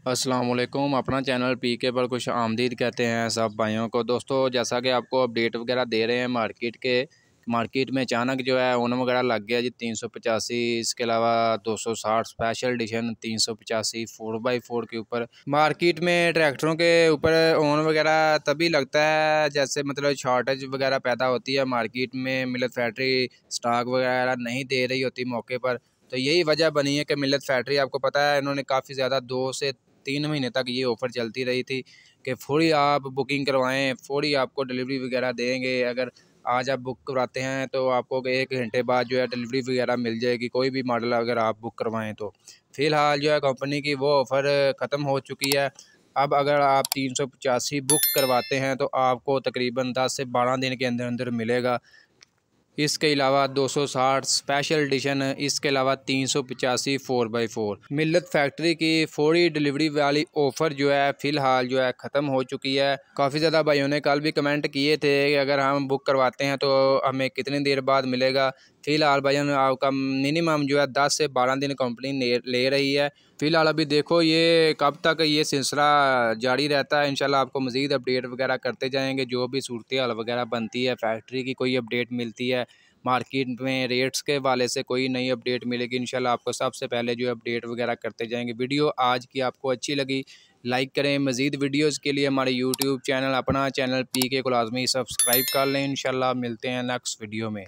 अस्सलाम वालेकुम। अपना चैनल पीके पर खुश आमदीद कहते हैं सब भाइयों को। दोस्तों जैसा कि आपको अपडेट वगैरह दे रहे हैं मार्केट में अचानक जो है ओन वगैरह लग गया जी 385। इसके अलावा 260 स्पेशल एडिशन 385 4x4 के ऊपर। मार्केट में ट्रैक्टरों के ऊपर ओन वगैरह तभी लगता है जैसे मतलब शॉर्टेज वगैरह पैदा होती है मार्केट में, मिलत फैक्ट्री स्टॉक वगैरह नहीं दे रही होती मौके पर। तो यही वजह बनी है कि मिलत फैक्ट्री, आपको पता है, इन्होंने काफ़ी ज़्यादा 2 से 3 महीने तक ये ऑफ़र चलती रही थी कि फौरी आप बुकिंग करवाएं, फौरी आपको डिलीवरी वगैरह देंगे। अगर आज आप बुक करवाते हैं तो आपको 1 घंटे बाद जो है डिलीवरी वगैरह मिल जाएगी, कोई भी मॉडल अगर आप बुक करवाएं तो। फ़िलहाल जो है कंपनी की वो ऑफ़र ख़त्म हो चुकी है। अब अगर आप 385 बुक करवाते हैं तो आपको तकरीबन 10 से 12 दिन के अंदर अंदर मिलेगा। इसके अलावा 260 स्पेशल एडिशन, इसके अलावा 385 4x4। मिल्लत फैक्ट्री की फौरी डिलीवरी वाली ऑफ़र जो है फ़िलहाल जो है ख़त्म हो चुकी है। काफ़ी ज़्यादा भाइयों ने कल भी कमेंट किए थे कि अगर हम बुक करवाते हैं तो हमें कितनी देर बाद मिलेगा। फ़िलहाल भाइयों आपका मिनिमम जो है 10 से 12 दिन कंपनी ले रही है। फ़िलहाल अभी देखो ये कब तक ये सिलसिला जारी रहता है। इंशाल्लाह आपको मज़ीद अपडेट वगैरह करते जाएंगे। जो भी सूरत हाल वगैरह बनती है, फैक्ट्री की कोई अपडेट मिलती है, मार्केट में रेट्स के वाले से कोई नई अपडेट मिलेगी, इंशाल्लाह आपको सबसे पहले जो अपडेट वगैरह करते जाएंगे। वीडियो आज की आपको अच्छी लगी लाइक करें। मज़ीद वीडियोज़ के लिए हमारे यूट्यूब चैनल, अपना चैनल पीके को लाजमी सब्सक्राइब कर लें। इंशाल्लाह मिलते हैं नेक्स्ट वीडियो में।